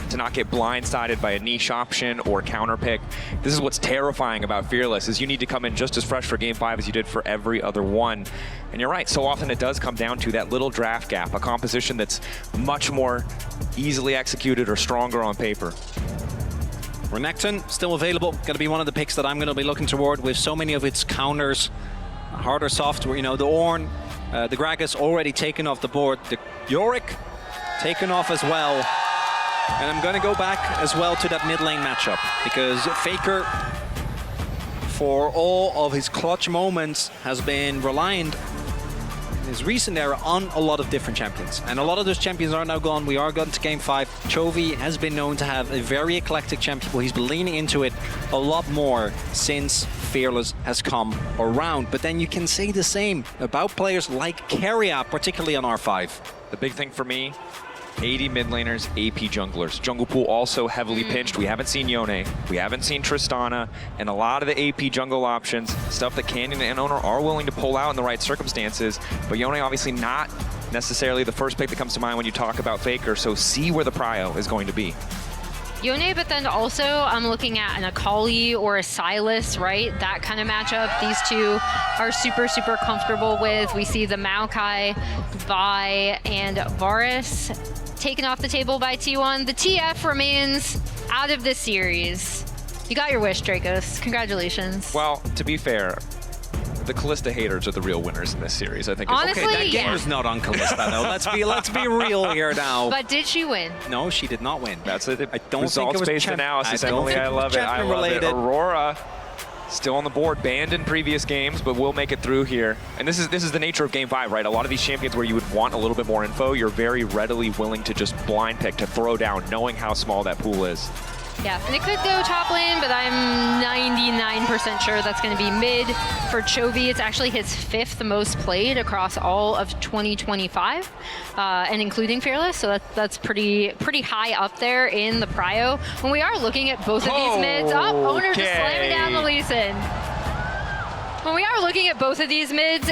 to not get blindsided by a niche option or counter pick. This is what's terrifying about Fearless, is you need to come in just as fresh for Game 5 as you did for every other one. And you're right, so often it does come down to that little draft gap, a composition that's much more easily executed or stronger on paper. Renekton, still available. Going to be one of the picks that I'm going to be looking toward with so many of its counters. Hard or soft, you know, the Ornn, the Gragas already taken off the board. The Yorick taken off as well. And I'm going to go back as well to that mid lane matchup, because Faker, for all of his clutch moments, has been reliant in his recent era on a lot of different champions. And a lot of those champions are now gone. We are going to Game 5. Chovy has been known to have a very eclectic champion pool. He's been leaning into it a lot more since Fearless has come around. But then you can say the same about players like Keria, particularly on R5. The big thing for me, 80 mid laners, AP junglers. Jungle pool also heavily pinched. We haven't seen Yone, we haven't seen Tristana, and a lot of the AP jungle options, stuff that Canyon and Owner are willing to pull out in the right circumstances. But Yone obviously not necessarily the first pick that comes to mind when you talk about Faker, so see where the prio is going to be. Yone, but then also I'm looking at an Akali or a Sylas, right? That kind of matchup. These two are super, super comfortable with. We see the Maokai, Vi, and Varus taken off the table by T1. The TF remains out of this series. You got your wish, Dracos. Congratulations. Well, to be fair, the Kalista haters are the real winners in this series. I think. Honestly, Okay, that yeah. gamer's not on Kalista, though. Let's be real here now. But did she win? No, she did not win. That's it. I don't think it was Results-based analysis, Emily. I love it. I love it. Aurora still on the board, banned in previous games, but will make it through here. And this is the nature of Game 5, right? A lot of these champions where you would want a little bit more info, you're very readily willing to just blind pick, to throw down, knowing how small that pool is. Yeah, and it could go top lane, but I'm 99% sure that's going to be mid for Chovy. It's actually his 5th most played across all of 2025, and including Fearless, so that's pretty high up there in the prio. When we are looking at both of these mids, Owner just slamming down the Lee Sin. When we are looking at both of these mids,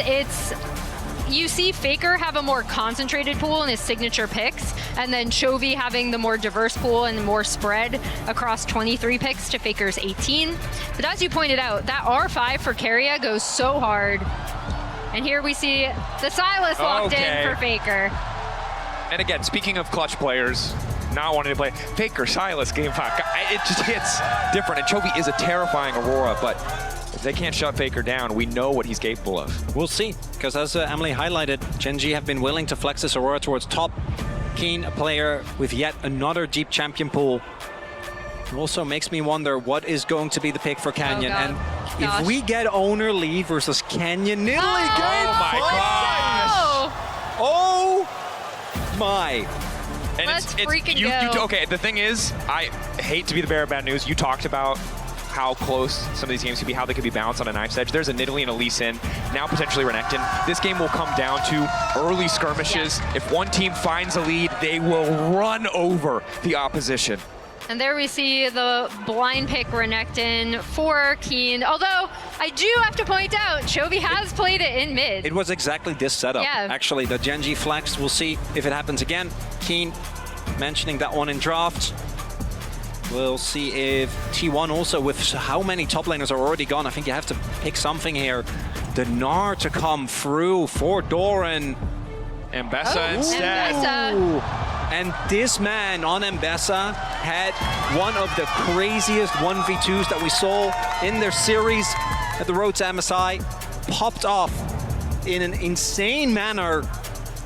you see Faker have a more concentrated pool in his signature picks, and then Chovy having the more diverse pool and more spread across 23 picks to Faker's 18. But as you pointed out, that R5 for Keria goes so hard. And here we see the Sylas locked in for Faker. And again, speaking of clutch players, not wanting to play Faker, Sylas, Game 5, it just hits different. And Chovy is a terrifying Aurora, but if they can't shut Faker down, we know what he's capable of. We'll see, because as Emily highlighted, GenG have been willing to flex this Aurora towards top. Keen, a player with yet another deep champion pool. It also makes me wonder what is going to be the pick for Canyon. And if we get Owner Lee versus Canyon, nearly game 5. Oh my. And Let's freaking go. Okay, the thing is, I hate to be the bearer of bad news. You talked about how close some of these games could be, how they could be balanced on a knife's edge. There's a Nidalee and a Lee Sin, now potentially Renekton. This game will come down to early skirmishes. Yeah. If one team finds a lead, they will run over the opposition. And there we see the blind pick Renekton for Keen. Although, I do have to point out, Chovy has played it in mid. It was exactly this setup. Yeah. Actually, the GenG flex, we'll see if it happens again. Keen mentioning that one in draft. We'll see if T1 also, with how many top laners are already gone, I think you have to pick something here. The Gnar to come through for Doran. Mbessa instead. Mbessa. And this man on Mbessa had one of the craziest 1v2s that we saw in their series at the Road to MSI. Popped off in an insane manner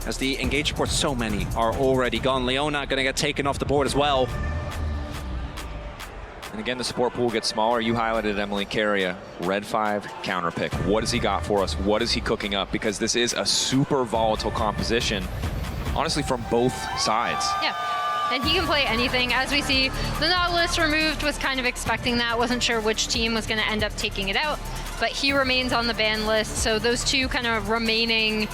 as the engaged ports, so many are already gone. Leona gonna get taken off the board as well. And again, the support pool gets smaller. You highlighted Emily Keria, red 5 counter pick. What has he got for us? What is he cooking up? Because this is a super volatile composition, honestly, from both sides. Yeah, and he can play anything. As we see, the Nautilus removed, was kind of expecting that. Wasn't sure which team was going to end up taking it out, but he remains on the ban list. So those two kind of remaining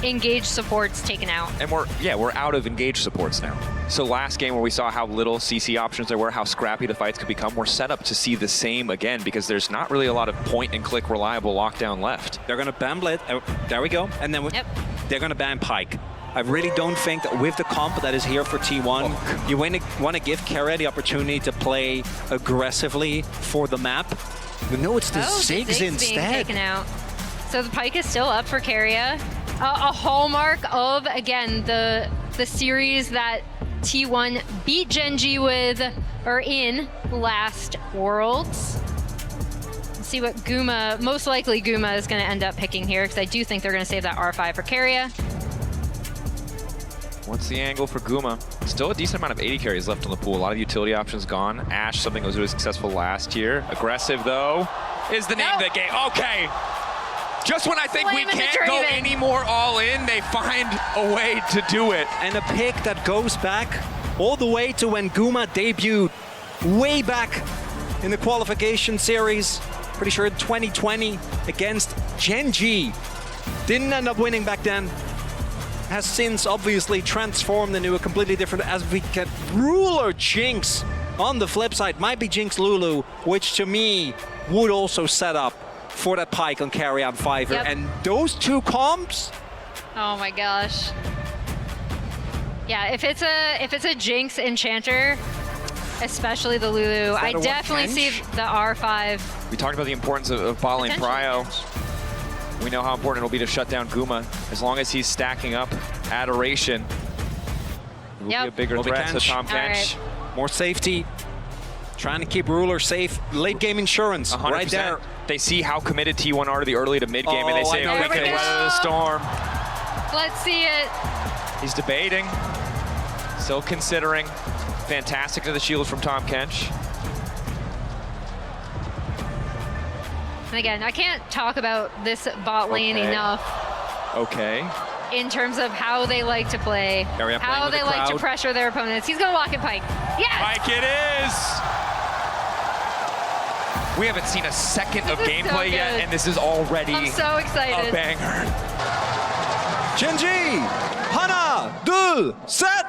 engaged supports taken out. And we're out of engaged supports now. So last game where we saw how little CC options there were, how scrappy the fights could become, we're set up to see the same again because there's not really a lot of point and click reliable lockdown left. They're going to ban Blade. Oh, there we go. And then they're going to ban Pike. I really don't think that with the comp that is here for T1, you want to give Keria the opportunity to play aggressively for the map. But no, it's the Ziggs being instead. taken out. So the Pike is still up for Keria. A hallmark of, again, the series that T1 beat Gen.G with, or in, last Worlds. Let's see what Guma, most likely Guma is going to end up picking here, because I do think they're going to save that R5 for Keria. What's the angle for Guma? Still a decent amount of 80 carries left in the pool. A lot of utility options gone. Ash, something that was really successful last year. Aggressive, though, is the name of the game. Okay. Just when I think we can't go any more all in, they find a way to do it. And a pick that goes back all the way to when Guma debuted way back in the qualification series. Pretty sure in 2020 against Gen.G. Didn't end up winning back then. Has since obviously transformed into a completely different, as we get Ruler Jinx on the flip side. Might be Jinx Lulu, which to me would also set up for that Pike on Keria and Fiverr. Yep. And those two comps. Oh my gosh. Yeah, if it's a Jinx Enchanter, especially the Lulu, I definitely see the R5. We talked about the importance of bot lane Prio. We know how important it'll be to shut down Guma. As long as he's stacking up Adoration, it will be a bigger threat to Tahm Kench. Right. More safety. Trying to keep Ruler safe. Late game insurance 100%. right there. They see how committed T1 are to the early to mid game, and they say, if we can weather the storm. Let's see it. He's debating, still considering. Fantastic to the shield from Tahm Kench. And again, I can't talk about this bot lane enough. Okay. In terms of how they like to play, how they like to pressure their opponents. He's gonna walk in Pike. Yes! Pike it is! We haven't seen a second of gameplay yet, and this is already I'm so excited. A banger. Gen.G, Hana, Dul, set!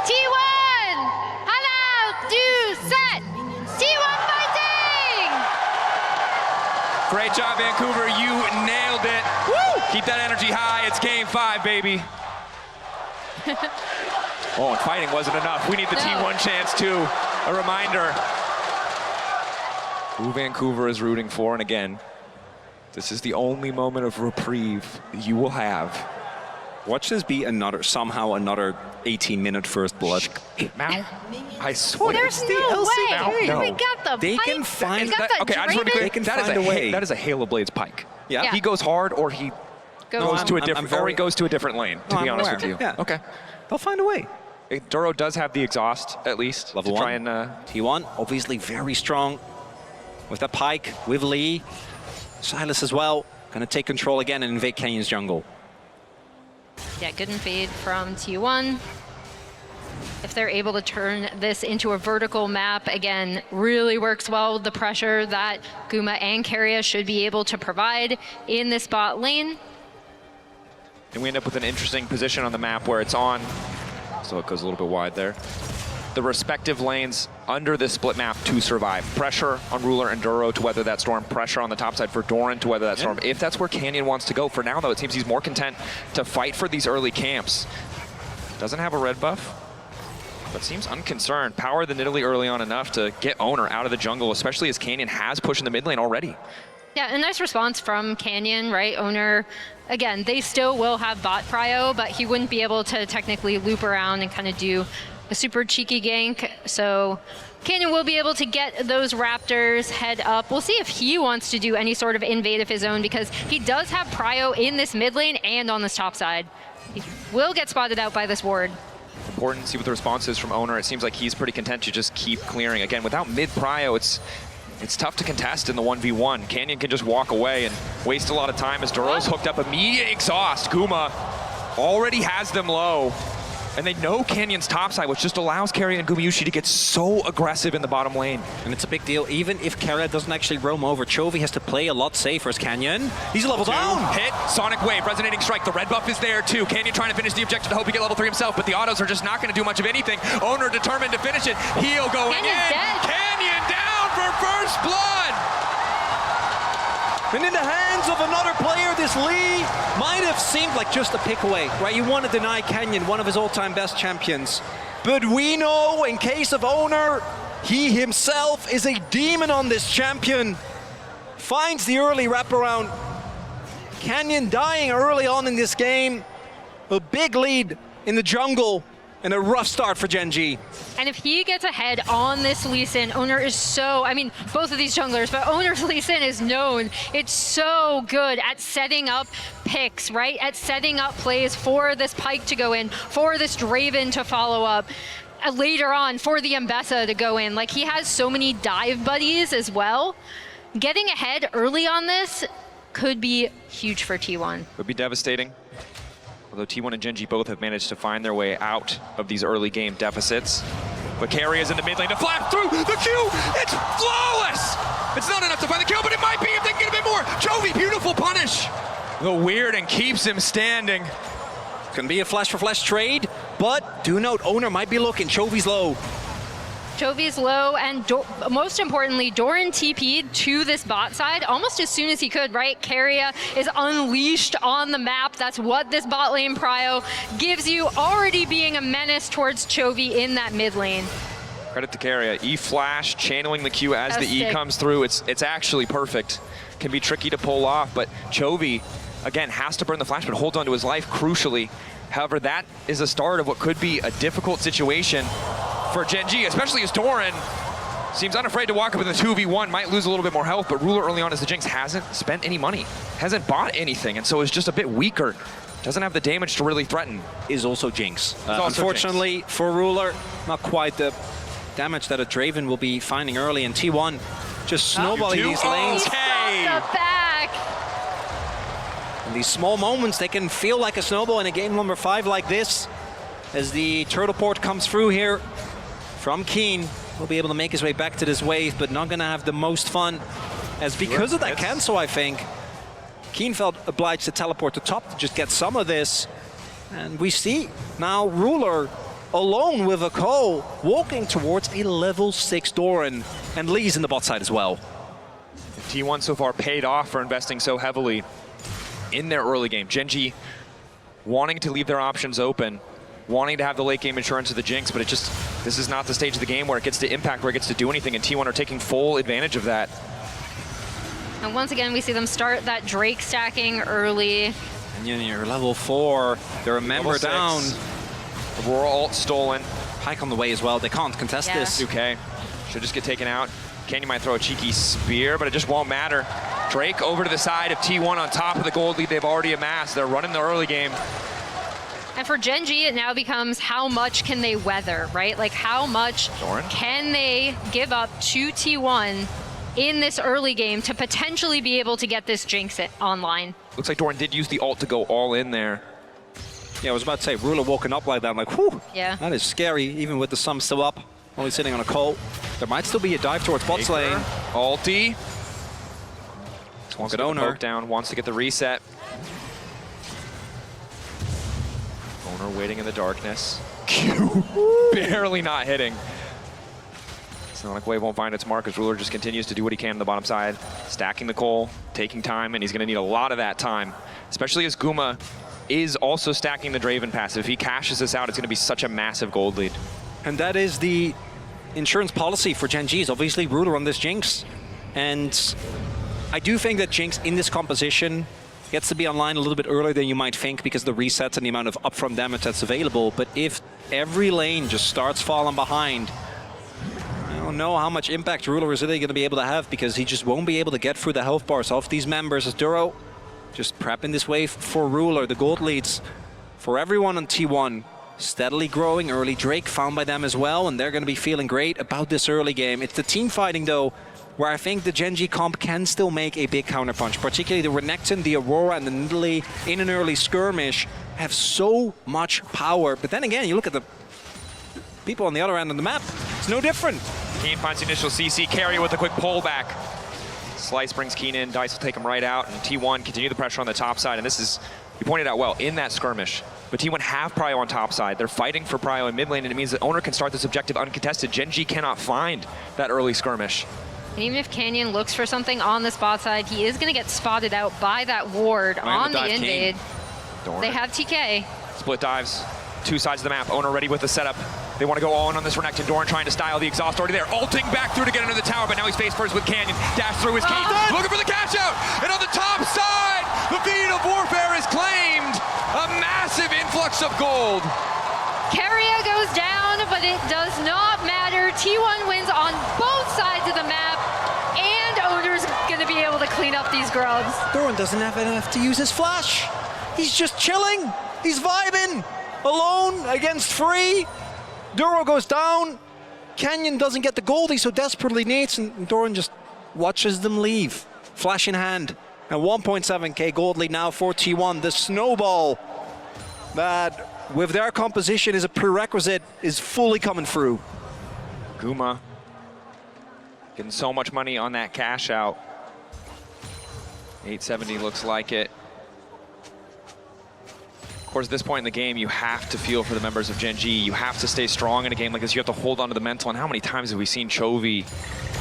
T1! Hana, do, set! T1 fighting! Great job, Vancouver. You nailed it. Woo! Keep that energy high. It's game 5, baby. Oh, and fighting wasn't enough. We need the T1 chance, too. A reminder who Vancouver is rooting for. And again, this is the only moment of reprieve you will have. Watch this be somehow another 18-minute first blood. Mao, I swear. There's no way. No. We got the They Pike. can find We got the okay, I just want to be Draven. clear. That is a way. That is a Halo Blades Pike. Yeah. He goes hard, or he goes to a different, or he goes to a different lane. To be honest with you. Yeah. Okay. They'll find a way. Duro does have the exhaust, at least, Level to try 1. and T1, obviously very strong with that Pike, with Lee. Silas as well, gonna take control again and invade Kenyon's jungle. Yeah, good invade from T1. If they're able to turn this into a vertical map, again, really works well with the pressure that Guma and Keria should be able to provide in this bot lane. And we end up with an interesting position on the map where it's on, so it goes a little bit wide there. The respective lanes under this split map to survive. Pressure on Ruler and Duro to weather that storm. Pressure on the top side for Doran to weather that storm. If that's where Canyon wants to go. For now, though, it seems he's more content to fight for these early camps. Doesn't have a red buff, but seems unconcerned. Power the Nidalee early on enough to get Owner out of the jungle, especially as Canyon has pushed in the mid lane already. Yeah, a nice response from Canyon, right? Owner, again, they still will have bot prio, but he wouldn't be able to technically loop around and kind of do a super cheeky gank. So Canyon will be able to get those Raptors head up. We'll see if he wants to do any sort of invade of his own, because he does have prio in this mid lane and on this top side. He will get spotted out by this ward. Important to see what the response is from Owner. It seems like he's pretty content to just keep clearing. Again, without mid prio, it's tough to contest in the 1v1. Canyon can just walk away and waste a lot of time as Duro's hooked up. Immediate exhaust. Guma already has them low. And they know Canyon's topside, which just allows Keria and Gumayusi to get so aggressive in the bottom lane. And it's a big deal. Even if Keria doesn't actually roam over, Chovy has to play a lot safer as Canyon. He's a level down. Hit, Sonic Wave, Resonating Strike. The red buff is there too. Canyon trying to finish the objective to hope he get level 3 himself, but the autos are just not going to do much of anything. Owner determined to finish it. Heal going in. Dead. Canyon down for first blood. And in the hands of another player, this Lee might have seemed like just a pick away, right? You want to deny Canyon, one of his all-time best champions. But we know, in case of Owner, he himself is a demon on this champion. Finds the early wraparound. Canyon dying early on in this game. A big lead in the jungle and a rough start for Gen G. And if he gets ahead on this Lee Sin, Owner is so, I mean, both of these junglers, but Owner's Lee Sin is known. It's so good at setting up picks, right? At setting up plays for this Pyke to go in, for this Draven to follow up. Later on, for the Mbessa to go in. Like, he has so many dive buddies as well. Getting ahead early on this could be huge for T1. Would be devastating. Although T1 and Gen G both have managed to find their way out of these early game deficits. But Carry is in the mid lane to flap through the Q. It's flawless. It's not enough to find the kill, but it might be if they can get a bit more. Chovy, beautiful punish. The weird and keeps him standing. Can be a flash for flash trade, but do note Owner might be looking. Chovy's low. Chovy's low, and most importantly, Doran TP'd to this bot side almost as soon as he could, right? Keria is unleashed on the map. That's what this bot lane prio gives you, already being a menace towards Chovy in that mid lane. Credit to Keria. E-flash, channeling the Q as the E comes through. It's actually perfect. Can be tricky to pull off, but Chovy, again, has to burn the flash, but holds on to his life crucially. However, that is a start of what could be a difficult situation for Gen G, especially as Doran seems unafraid to walk up in the 2v1, might lose a little bit more health, but Ruler early on as the Jinx hasn't spent any money, hasn't bought anything, and so is just a bit weaker. Doesn't have the damage to really threaten. Is also Jinx. Also unfortunately Jinx. For Ruler, not quite the damage that a Draven will be finding early in T1. Just snowballing these lanes. Okay. The back. In these small moments, they can feel like a snowball in a game number 5 like this. As the turtle port comes through here from Keen, will be able to make his way back to this wave, but not gonna have the most fun. As because of that cancel, I think, Keen felt obliged to teleport to top to just get some of this. And we see now Ruler alone with a Cole walking towards a level 6 Doran. And Lee's in the bot side as well. T1 so far paid off for investing so heavily in their early game. Gen G wanting to leave their options open, wanting to have the late game insurance of the Jinx, but this is not the stage of the game where it gets to impact, where it gets to do anything, and T1 are taking full advantage of that. And once again, we see them start that Drake stacking early. And you're level 4, they're a member down. Aurora ult stolen. Pyke on the way as well, they can't contest this. Okay, should just get taken out. Canyon might throw a cheeky spear, but it just won't matter. Drake over to the side of T1 on top of the gold lead they've already amassed. They're running the early game. And for Gen G, it now becomes how much can they weather, right? Like how much Doran? Can they give up to T1 in this early game to potentially be able to get this Jinx online? Looks like Doran did use the ult to go all in there. Yeah, I was about to say, Ruler walking up like that, I'm like, whew, yeah, that is scary, even with the sum still up, only sitting on a Cole. There might still be a dive towards bot lane. Ulti. Wants to get the Owner poke down, wants to get the reset. Owner waiting in the darkness. Q barely not hitting. Sonic Wave won't find its mark as Ruler just continues to do what he can on the bottom side, stacking the coal, taking time, and he's going to need a lot of that time, especially as Guma is also stacking the Draven passive. If he cashes this out, it's going to be such a massive gold lead. And that is the insurance policy for Gen G's. Obviously, Ruler on this Jinx. And I do think that Jinx in this composition gets to be online a little bit earlier than you might think because of the resets and the amount of upfront damage that's available. But if every lane just starts falling behind, I don't know how much impact Ruler is really going to be able to have because he just won't be able to get through the health bars of these members. As Duro just prepping this wave for Ruler. The gold leads for everyone on T1 steadily growing. Early Drake found by them as well, and they're going to be feeling great about this early game. It's the team fighting, though, where I think the Gen G comp can still make a big counterpunch. Particularly the Renekton, the Aurora, and the Nidalee in an early skirmish have so much power. But then again, you look at the people on the other end of the map, it's no different. Keen finds the initial CC, Carry with a quick pullback. Slice brings Keen in, Dice will take him right out, and T1 continue the pressure on the top side, and this is, you pointed out well, in that skirmish. But T1 have Prio on top side. They're fighting for Prio in mid lane, and it means that Owner can start this objective uncontested. Gen G cannot find that early skirmish. And even if Canyon looks for something on the spot side, he is going to get spotted out by that ward on the invade. They have TK. Split dives, two sides of the map. Owner ready with the setup. They want to go all in on this Renekton. Doran trying to style the exhaust already there. Ulting back through to get under the tower, but now he's face first with Canyon. Dash through his key. Looking for the cash out. And on the top side, the beat of warfare is claimed. A massive influx of gold. Keria goes down, but it does not matter. T1 wins on both sides of the map, and Owner's going to be able to clean up these grubs. Doran doesn't have enough to use his flash. He's just chilling. He's vibing. Alone against free. Duro goes down. Canyon doesn't get the gold he so desperately needs, and Doran just watches them leave. Flash in hand. And 1.7k gold lead now for T1. The snowball that, with their composition is a prerequisite, is fully coming through. Guma getting so much money on that cash out. 870 looks like it. Of course, at this point in the game, you have to feel for the members of Gen G. You have to stay strong in a game like this. You have to hold on to the mental. And how many times have we seen Chovy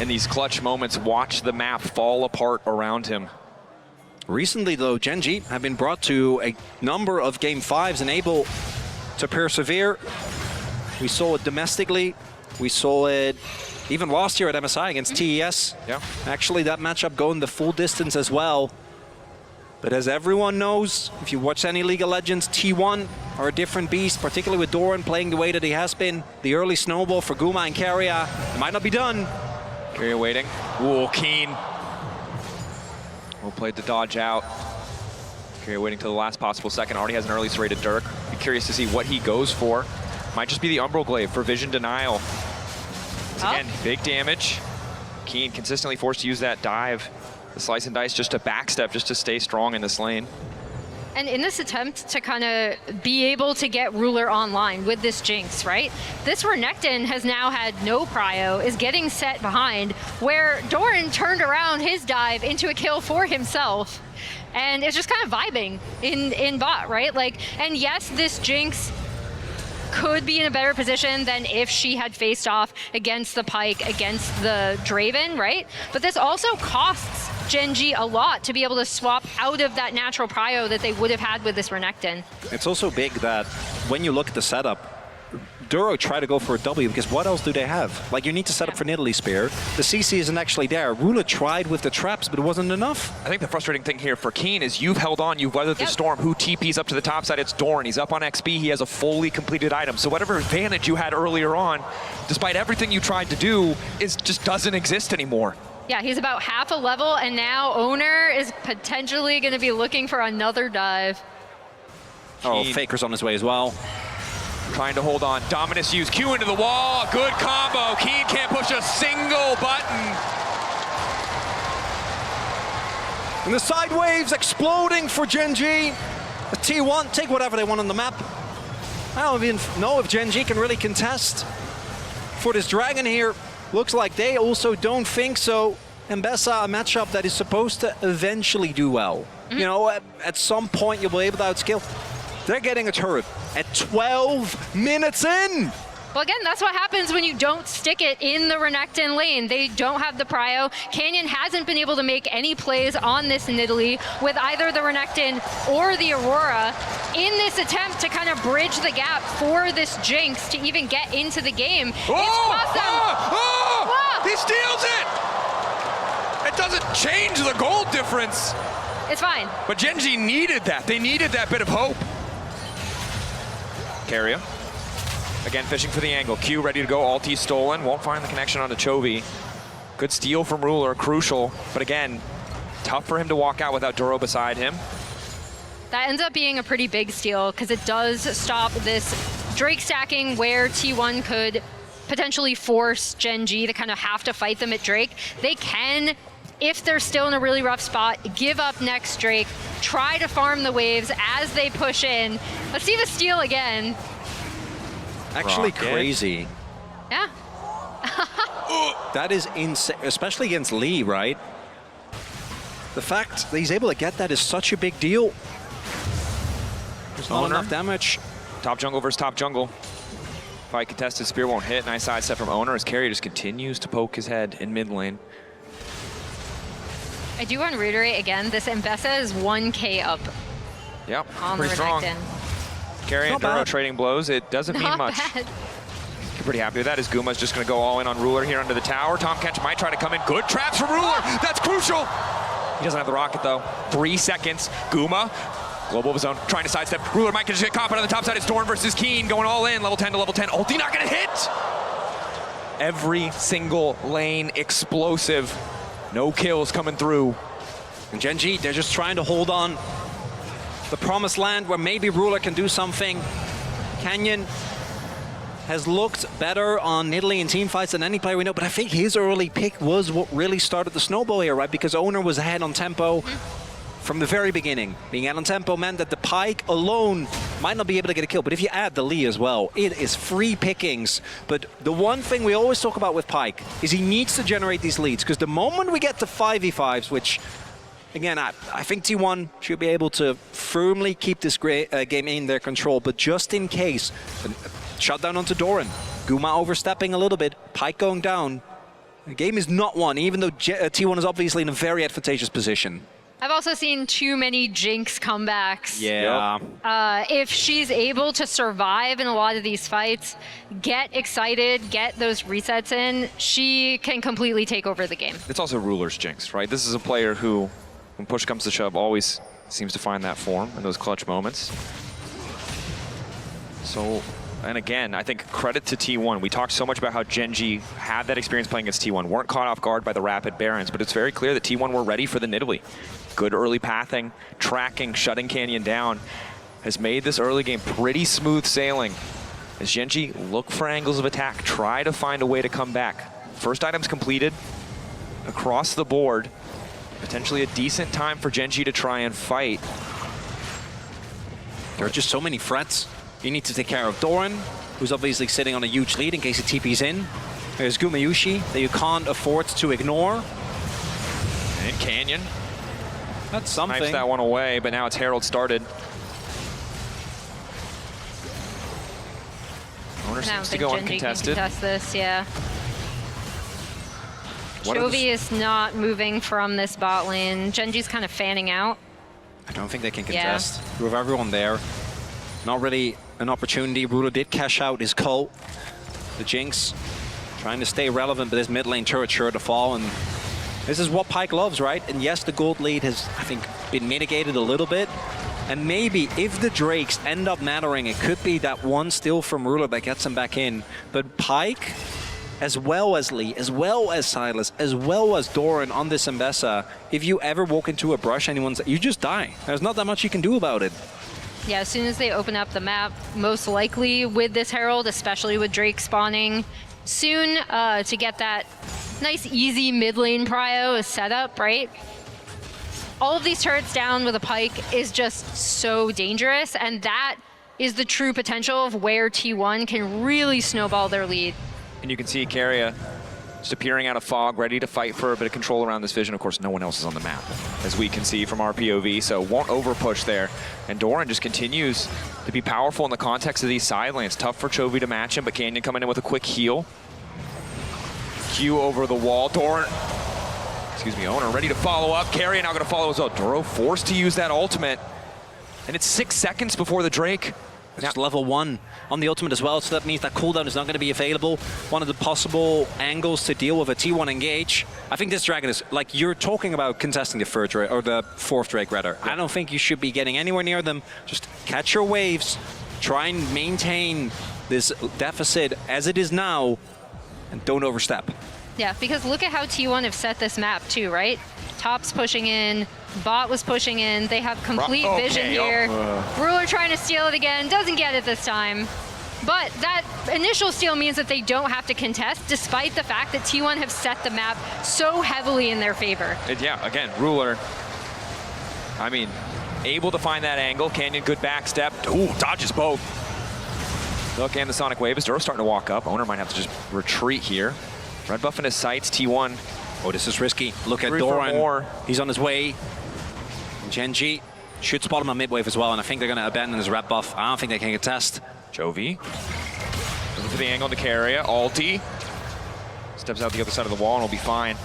in these clutch moments watch the map fall apart around him? Recently, though, Gen G have been brought to a number of Game 5s and able to persevere. We saw it domestically. We saw it even last year at MSI against TES. Yeah. Actually, that matchup going the full distance as well. But as everyone knows, if you watch any League of Legends, T1 are a different beast, particularly with Doran playing the way that he has been. The early snowball for Guma and Keria. It might not be done. Keria waiting. Ooh, Keen. Well played to dodge out. Keria waiting till the last possible second. Already has an early serrated Dirk. Be curious to see what he goes for. Might just be the Umbral Glaive for vision denial. Again, big damage. Keen consistently forced to use that dive. The slice and dice just to backstep, just to stay strong in this lane. And in this attempt to kind of be able to get Ruler online with this Jinx, right? This Renekton has now had no prio, is getting set behind, where Doran turned around his dive into a kill for himself. And it's just kind of vibing in bot, right? Like, and yes, this Jinx could be in a better position than if she had faced off against the Pyke, against the Draven, right? But this also costs Gen G a lot to be able to swap out of that natural prio that they would have had with this Renekton. It's also big that when you look at the setup, Duro tried to go for a W because what else do they have? Like, you need to set up for Nidalee Spear. The CC isn't actually there. Rula tried with the traps, but it wasn't enough. I think the frustrating thing here for Keen is you've held on, you've weathered the storm. Who TP's up to the top side? It's Doran. He's up on XP. He has a fully completed item. So whatever advantage you had earlier on, despite everything you tried to do, just doesn't exist anymore. Yeah, he's about half a level, and now Owner is potentially going to be looking for another dive. Oh, Faker's on his way as well. Trying to hold on. Dominus use Q into the wall. Good combo. Keen can't push a single button. And the side waves exploding for Gen G. The T1 take whatever they want on the map. I don't even know if Gen G can really contest for this dragon here. Looks like they also don't think so. Mbessa, a matchup that is supposed to eventually do well. You know, at some point you'll be able to outskill. They're getting a turret at 12 minutes in. Well, again, that's what happens when you don't stick it in the Renekton lane. They don't have the prio. Canyon hasn't been able to make any plays on this Nidalee with either the Renekton or the Aurora in this attempt to kind of bridge the gap for this Jinx to even get into the game. It's cost them. He steals it! It doesn't change the gold difference. It's fine. But Gen G needed that. They needed that bit of hope. Keria. Again, fishing for the angle. Q ready to go. Ulti stolen. Won't find the connection onto Chovy. Good steal from Ruler. Crucial. But again, tough for him to walk out without Duro beside him. That ends up being a pretty big steal because it does stop this Drake stacking where T1 could potentially force Gen G to kind of have to fight them at Drake. They can, if they're still in a really rough spot, give up next Drake, try to farm the waves as they push in. Let's see the steal again. Actually Rocket. crazy. Yeah. That is insane, especially against Lee, right? The fact that he's able to get that is such a big deal. There's not enough damage. Top jungle versus top jungle. Fight contested, spear won't hit. Nice side step from Owner as Keria just continues to poke his head in mid lane. I do want to reiterate again, this M-Vesa is 1K up Yep, on the pretty strong. Renekton. Carry and Duro trading blows. It doesn't mean Not much. bad. You're pretty happy with that as Guma's just going to go all in on Ruler here under the tower. Tom Kench might try to come in. Good traps from Ruler. That's crucial. He doesn't have the rocket, though. 3 seconds. Guma, global of his own, trying to sidestep. Ruler might just get caught, but on the top side, it's Dorn versus Keen going all in. Level 10 to level 10. Ulti not going to hit. Every single lane explosive. No kills coming through. And Gen G, they're just trying to hold on. The promised land where maybe Ruler can do something. Canyon has looked better on Nidalee in team fights than any player we know, but I think his early pick was what really started the snowball here, right? Because Owner was ahead on tempo from the very beginning. Being ahead on tempo meant that the Pyke alone might not be able to get a kill, but if you add the Lee as well, it is free pickings. But the one thing we always talk about with Pyke is he needs to generate these leads, because the moment we get to 5v5s, which again, I think T1 should be able to firmly keep this game in their control, but just in case, shut down onto Doran. Guma overstepping a little bit, Pyke going down. The game is not won, even though T1 is obviously in a very advantageous position. I've also seen too many Jinx comebacks. Yeah. If she's able to survive in a lot of these fights, get excited, get those resets in, she can completely take over the game. It's also Ruler's Jinx, right? This is a player who, when push comes to shove, always seems to find that form in those clutch moments. So, and again, I think credit to T1. We talked so much about how Gen G had that experience playing against T1, weren't caught off guard by the rapid Barons, but it's very clear that T1 were ready for the Nidalee. Good early pathing, tracking, shutting Canyon down has made this early game pretty smooth sailing as Gen G look for angles of attack, try to find a way to come back. First items completed across the board. Potentially a decent time for Gen G to try and fight. There are just so many threats. You need to take care of Doran, who's obviously sitting on a huge lead in case he TP's in. There's Gumayushi that you can't afford to ignore. And Canyon That's something. snipes that one away, but now it's Herald started. Owner I don't seems to think go Gen G can uncontested. contest this, yeah. What are the Chovy is not moving from this bot lane. Genji's kind of fanning out. I don't think they can Yeah. contest. With everyone there. Not really an opportunity. Ruler did cash out his cult. The Jinx trying to stay relevant, but this mid lane turret sure to fall. And this is what Pyke loves, right? And yes, the gold lead has, I think, been mitigated a little bit. And maybe if the Drakes end up mattering, it could be that one steal from Ruler that gets him back in. But Pyke, as well as Lee, as well as Silas, as well as Doran on this M-Vesa, if you ever walk into a brush, you just die. There's not that much you can do about it. Yeah, as soon as they open up the map, most likely with this Herald, especially with Drake spawning soon, to get that nice, easy mid lane prio is set up, right? All of these turrets down with a Pyke is just so dangerous, and that is the true potential of where T1 can really snowball their lead. And you can see Keria just appearing out of fog, ready to fight for a bit of control around this vision. Of course, no one else is on the map, as we can see from our POV, so won't overpush there. And Doran just continues to be powerful in the context of these side lanes. Tough for Chovy to match him, but Canyon coming in with a quick heal. Q over the wall. Doran, Owner ready to follow up. Keria now going to follow as well. Duro forced to use that ultimate. And it's 6 seconds before the Drake. It's level 1 on the ultimate as well, so that means that cooldown is not going to be available. One of the possible angles to deal with a T1 engage. I think this Dragon is, like, you're talking about contesting the third Drake, or the fourth Drake rather. I don't think you should be getting anywhere near them. Just catch your waves, try and maintain this deficit as it is now, and don't overstep. Yeah, because look at how T1 have set this map too, right? Top's pushing in, bot was pushing in, they have complete vision here. Ruler trying to steal it again, doesn't get it this time. But that initial steal means that they don't have to contest, despite the fact that T1 have set the map so heavily in their favor. Yeah, again, Ruler, I mean, able to find that angle. Canyon, good back step. Ooh, dodges both. Look, and the Sonic Wave as Duro's starting to walk up. Owner might have to just retreat here. Red buff in his sights, T1. Oh, this is risky. Look at Three for Doran. more. He's on his way. Gen G should spot him on mid wave as well, and I think they're going to abandon his red buff. I don't think they can contest. Chovy. Looking for the angle to Keria. Alti. Steps out the other side of the wall and will be fine.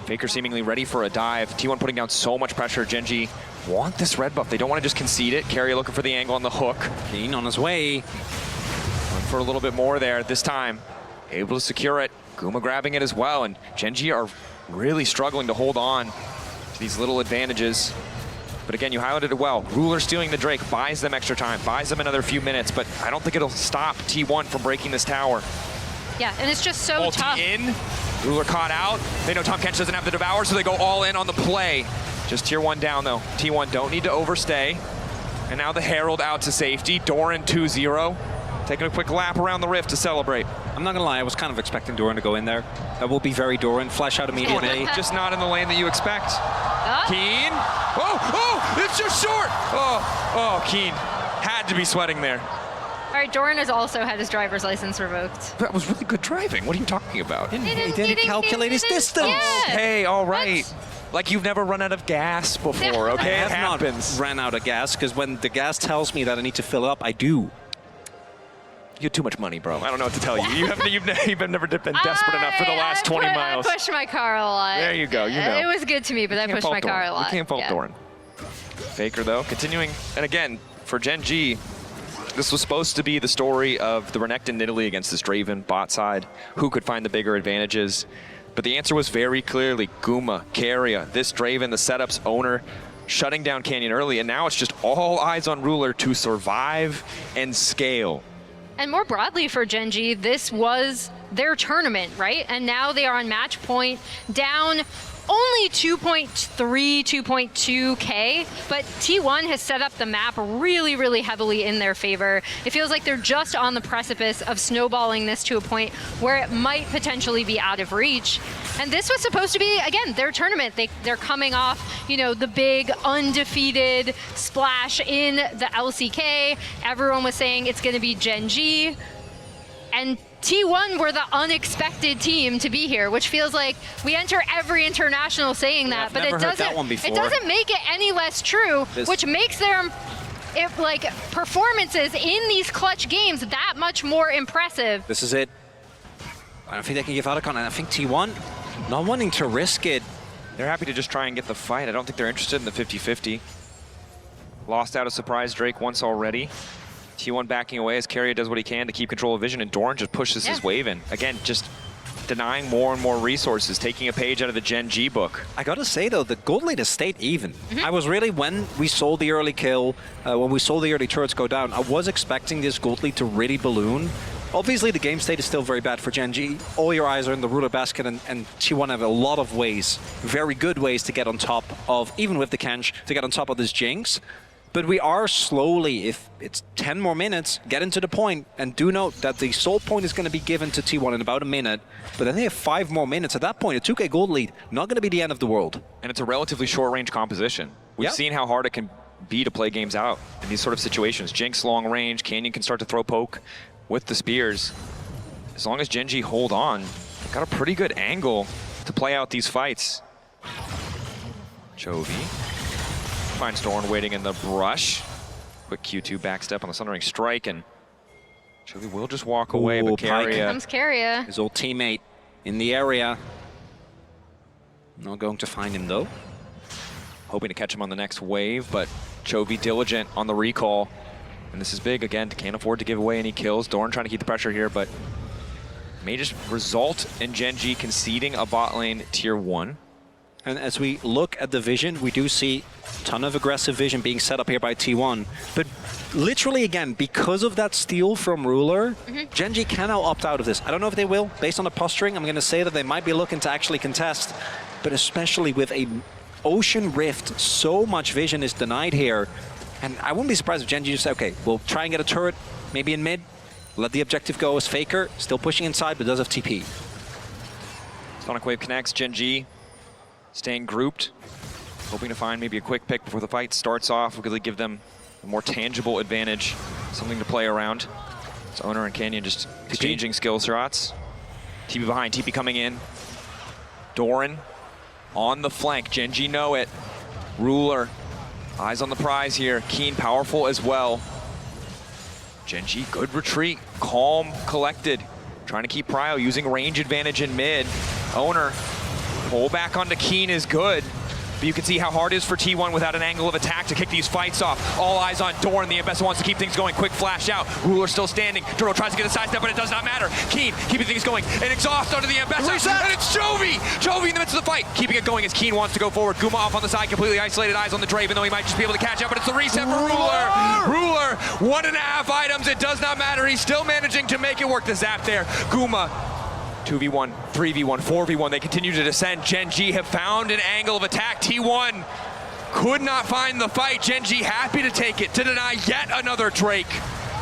Faker seemingly ready for a dive. T1 putting down so much pressure. GenG want this red buff. They don't want to just concede it. Carrier looking for the angle on the hook. Keen on his way. Going for a little bit more there this time. Able to secure it. Guma grabbing it as well. And GenG are really struggling to hold on to these little advantages. But again, you highlighted it well. Ruler stealing the Drake, buys them extra time, buys them another few minutes, but I don't think it'll stop T1 from breaking this tower. Yeah, and it's just so Ulti tough. in, Ruler caught out. They know Tahm Kench doesn't have the Devour, so they go all in on the play. Just tier 1 down though. T1 don't need to overstay. And now the Herald out to safety. Doran 2-0. Taking a quick lap around the Rift to celebrate. I'm not gonna lie, I was kind of expecting Doran to go in there. That will be very Doran. Flash out immediately. Just not in the lane that you expect. Keen. Oh, it's just short. Oh, Keen had to be sweating there. All right, Doran has also had his driver's license revoked. That was really good driving. What are you talking about? He didn't calculate his distance. Yeah. Hey, all right. Like you've never run out of gas before, okay? I It have happens. not ran out of gas, because when the gas tells me that I need to fill it up, I do. You have too much money, bro. I don't know what to tell you. You've never been desperate enough for the last 20 miles. I pushed my car a lot. There you go, you know. It was good to me, but I pushed my car a lot. We can't fault Yeah. Doran. Faker, though, continuing. And again, for GenG, this was supposed to be the story of the Renekton Nidalee against this Draven bot side. Who could find the bigger advantages? But the answer was very clearly Guma, Keria, this Draven, the setup's owner, shutting down Canyon early. And now it's just all eyes on Ruler to survive and scale. And more broadly for GenG, this was their tournament, right? And now they are on match point, down only 2.3, 2.2K, but T1 has set up the map really, really heavily in their favor. It feels like they're just on the precipice of snowballing this to a point where it might potentially be out of reach. And this was supposed to be, again, their tournament. They're coming off, you know, the big undefeated splash in the LCK. Everyone was saying it's going to be GenG. And T1 were the unexpected team to be here, which feels like we enter every international saying that, but never heard that one it before. doesn't make it any less true, which makes their performances in these clutch games that much more impressive. This is it. I don't think they can give out a con, and I think T1 not wanting to risk it. They're happy to just try and get the fight. I don't think they're interested in the 50-50. Lost out a surprise Drake once already. T1 backing away as Keria does what he can to keep control of vision, and Doran just pushes his wave in. Again, just denying more and more resources, taking a page out of the GenG book. I gotta say though, the gold lead has stayed even. I was really, when we saw the early kill, when we saw the early turrets go down, I was expecting this gold lead to really balloon. Obviously the game state is still very bad for GenG. All your eyes are in the Ruler basket, and T1 have a lot of ways, very good ways to get on top of, even with the Kench, to get on top of this Jinx. But we are slowly, if it's 10 more minutes, getting to the point. And do note that the soul point is going to be given to T1 in about a minute. But then they have 5 more minutes. At that point, a 2K gold lead, not going to be the end of the world. And it's a relatively short-range composition. We've seen how hard it can be to play games out in these sort of situations. Jinx long range, Canyon can start to throw poke with the spears. As long as GenG hold on, they've got a pretty good angle to play out these fights. Chovy finds Doran waiting in the brush. Quick Q2 backstep on the Sundering Strike, and Chovy will just walk away, but Pike. Here comes Keria. His old teammate in the area. Not going to find him though. hoping to catch him on the next wave, but Chovy diligent on the recall. And this is big again, can't afford to give away any kills. Doran trying to keep the pressure here, but may just result in GenG conceding a bot lane tier 1. And as we look at the vision, we do see a ton of aggressive vision being set up here by T1. But literally, again, because of that steal from Ruler, GenG can now opt out of this. I don't know if they will. Based on the posturing, I'm going to say that they might be looking to actually contest. But especially with a Ocean Rift, so much vision is denied here. And I wouldn't be surprised if GenG just say, okay, we'll try and get a turret, maybe in mid. Let the objective go as Faker, still pushing inside, but does have TP. Sonic Wave connects, GenG staying grouped, hoping to find maybe a quick pick before the fight starts off. We'll really give them a more tangible advantage, something to play around. So Owner and Canyon just exchanging skill shots. TP behind, TP coming in. Doran on the flank, GenG know it. Ruler, eyes on the prize here. Keen, powerful as well. GenG, good retreat, calm, collected. Trying to keep Prio, using range advantage in mid. Owner Pull back onto Keen is good. But you can see how hard it is for T1 without an angle of attack to kick these fights off. All eyes on Dorn. The Ambessa wants to keep things going. Quick flash out. Ruler still standing. Duro tries to get a sidestep, but it does not matter. Keen keeping things going. An exhaust onto the Ambessa. And it's Chovy! Chovy in the midst of the fight. Keeping it going as Keen wants to go forward. Guma off on the side. Completely isolated. Eyes on the Dre, even though he might just be able to catch up. But it's the reset for Ruler. Ruler, 1.5 items. It does not matter. He's still managing to make it work. The zap there. Guma. 2v1, 3v1, 4v1, they continue to descend. GenG have found an angle of attack. T1 could not find the fight. GenG happy to take it, to deny yet another Drake.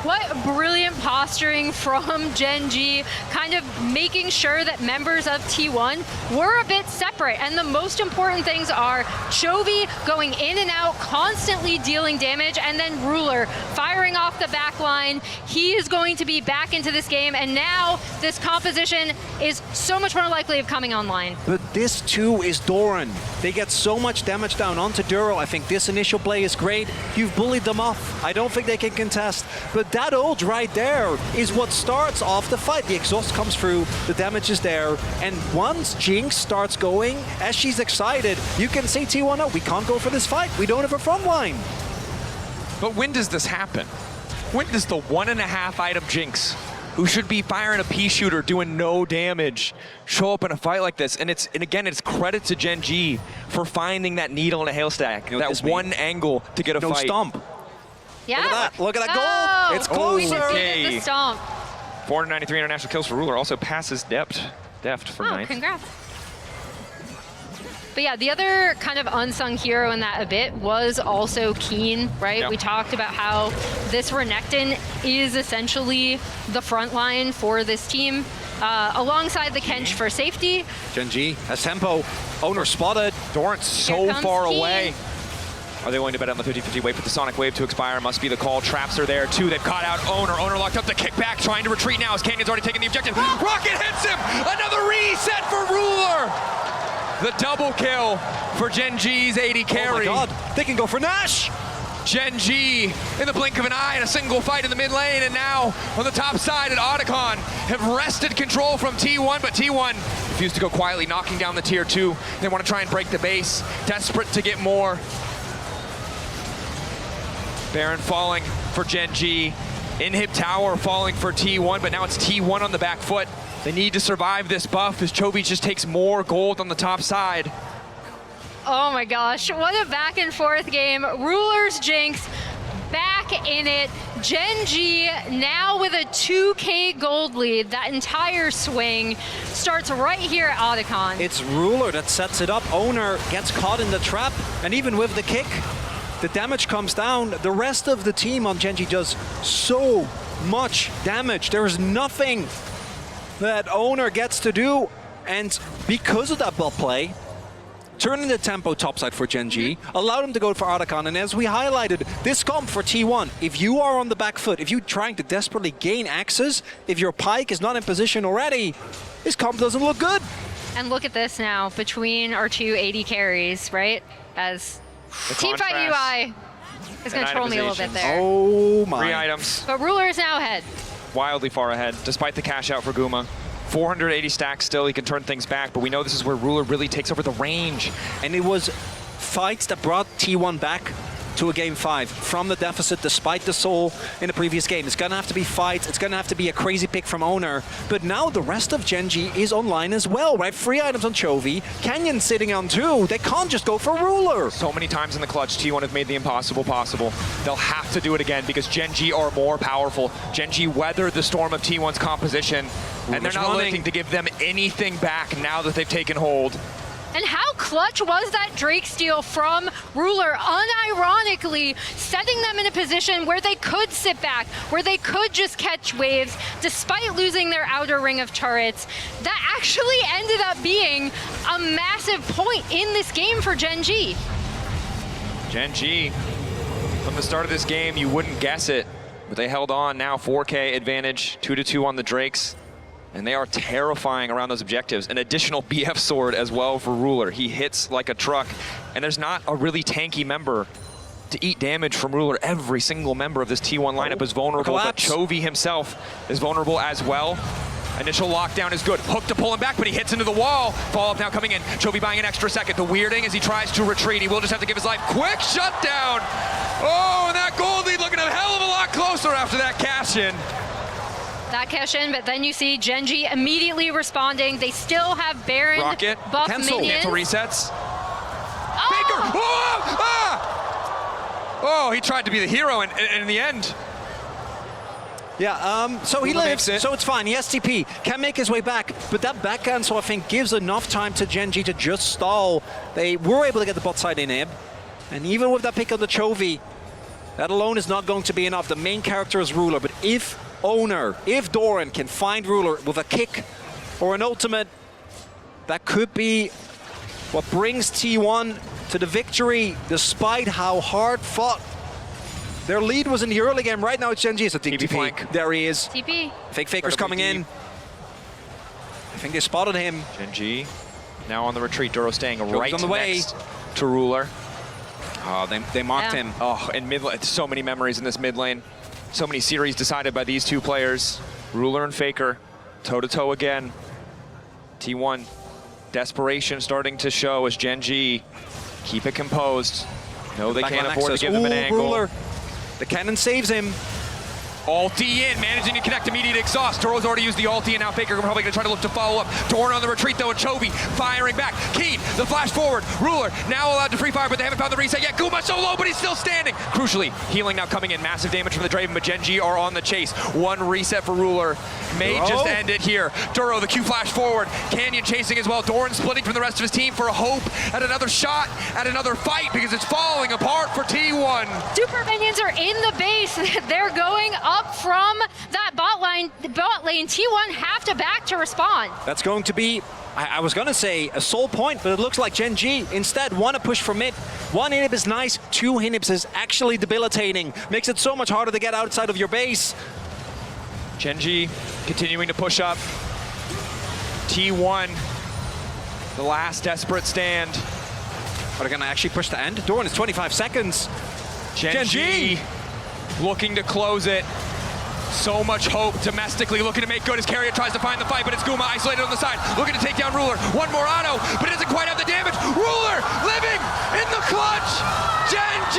What brilliant posturing from GenG, kind of making sure that members of T1 were a bit separate. And the most important things are Chovy going in and out, constantly dealing damage, and then Ruler firing off the back line. He is going to be back into this game, and now this composition is so much more likely of coming online. But this too is Doran. They get so much damage down onto Duro. I think this initial play is great. You've bullied them off. I don't think they can contest, but that ult right there is what starts off the fight. The exhaust comes through, the damage is there, and once Jinx starts going, as she's excited, you can say T1, no, we can't go for this fight. We don't have a front line. But when does this happen? When does the 1.5 item Jinx, who should be firing a pea shooter, doing no damage, show up in a fight like this? And again, it's credit to GenG for finding that needle in a haystack, that one angle to get a fight. Stomp. Yeah. Look at that goal. It's closer. Okay. The stomp. 493 international kills for Ruler, also passes Deft for ninth. Congrats. But yeah, the other kind of unsung hero in that a bit was also Keen, right? Yep. We talked about how this Renekton is essentially the front line for this team, alongside the Kench for safety. GenG has tempo. Owner spotted. Doran's so far Keen. away. Are they willing to bet on the 50-50? Wait for the Sonic Wave to expire. Must be the call. Traps are there, too. They've caught out Owner. Owner locked up the kickback, trying to retreat now as Canyon's already taken the objective. Rocket hits him! Another reset for Ruler! The double kill for GenG's 80 carry. Oh my god, they can go for Nash! GenG in the blink of an eye in a single fight in the mid lane, and now on the top side at Otacon have wrested control from T1, but T1 refused to go quietly, knocking down the tier 2. They want to try and break the base, desperate to get more. Baron falling for GenG. Inhib Tower falling for T1, but now it's T1 on the back foot. They need to survive this buff as Chovy just takes more gold on the top side. Oh my gosh, what a back and forth game. Ruler's Jinx back in it. GenG now with a 2K gold lead. That entire swing starts right here at Otacon. It's Ruler that sets it up. Owner gets caught in the trap, and even with the kick, the damage comes down. The rest of the team on GenG does so much damage. There is nothing that Owner gets to do, and because of that ball play, turning the tempo topside for GenG, allowed him to go for Otacon, and as we highlighted, this comp for T1, if you are on the back foot, if you're trying to desperately gain access, if your Pyke is not in position already, this comp doesn't look good. And look at this now, between our two 80 carries, right? As Teamfight UI is going to troll me a little bit there. Oh my. 3 items. But Ruler is now ahead. Wildly far ahead, despite the cash out for Guma. 480 stacks still, he can turn things back, but we know this is where Ruler really takes over the range. And it was fights that brought T1 back to a game 5 from the deficit despite the soul in the previous game. It's gonna have to be fights, it's gonna have to be a crazy pick from Owner, but now the rest of GenG is online as well, right? 3 items on Chovy, Canyon sitting on 2, they can't just go for Ruler. So many times in the clutch, T1 have made the impossible possible. They'll have to do it again because GenG are more powerful. GenG weathered the storm of T1's composition, and they're not looking to give them anything back now that they've taken hold. And how clutch was that Drake steal from Ruler, unironically setting them in a position where they could sit back, where they could just catch waves, despite losing their outer ring of turrets. That actually ended up being a massive point in this game for GenG. GenG, from the start of this game, you wouldn't guess it, but they held on now, 4K advantage, 2-2 on the Drakes. And they are terrifying around those objectives. An additional BF sword as well for Ruler. He hits like a truck, and there's not a really tanky member to eat damage from Ruler. Every single member of this T1 lineup is vulnerable, but Chovy himself is vulnerable as well. Initial lockdown is good. Hook to pull him back, but he hits into the wall. Follow-up now coming in. Chovy buying an extra second. The weird thing is he tries to retreat. He will just have to give his life. Quick shutdown. Oh, and that gold lead looking a hell of a lot closer after that cash-in. That cash in, but then you see Gen G immediately responding. They still have Baron Rocket. buff Cancel. minions. Cancel resets. Oh! Faker. Oh! Ah! Oh, he tried to be the hero, and in the end, Yeah, so he Ruler lives, makes it. so it's fine. He has TP, can make his way back, but that back cancel, I think, gives enough time to Gen G to just stall. They were able to get the bot side inhib, and even with that pick on the Chovy, that alone is not going to be enough. The main character is Ruler, but if Doran can find Ruler with a kick or an ultimate, that could be what brings T1 to the victory, despite how hard fought their lead was in the early game. Right now it's Gen G. It's a TP flank. There he is. TP. Fake Faker's Incredibly coming in. deep. I think they spotted him. Gen G now on the retreat. Duro staying right on the way. next to Ruler. Oh, they marked Yeah. him. Oh, and mid lane, so many memories in this mid lane. So many series decided by these two players. Ruler and Faker, toe-to-toe again. T1, desperation starting to show as Gen G keep it composed. No, they can't Backline afford to access. give them an Ooh, angle. Ruler. The cannon saves him. Ulti in, managing to connect immediate exhaust. Duro's already used the ulti, and now Faker probably going to try to look to follow up. Doran on the retreat, though, and Chovy firing back. Keen, the flash forward. Ruler now allowed to free fire, but they haven't found the reset yet. Guma so low, but he's still standing. Crucially, healing now coming in. Massive damage from the Draven, but Gen G are on the chase. One reset for Ruler. May Duro. just end it here. Duro, the Q flash forward. Canyon chasing as well. Doran splitting from the rest of his team for a hope at another shot, at another fight, because it's falling apart for T1. Super minions are in the base. They're going up from that bot lane. T1 have to back to respond. That's going to be, I was going to say a sole point, but it looks like Gen G instead want to push for mid. One inhib is nice, two inhibs is actually debilitating. Makes it so much harder to get outside of your base. Gen G continuing to push up. T1, the last desperate stand. Are they going to actually push the end? Doran is 25 seconds. Gen G looking to close it. So much hope domestically, looking to make good as Carrier tries to find the fight, but it's Guma isolated on the side, looking to take down Ruler. One more auto, but it doesn't quite have the damage. Ruler living in the clutch. Gen G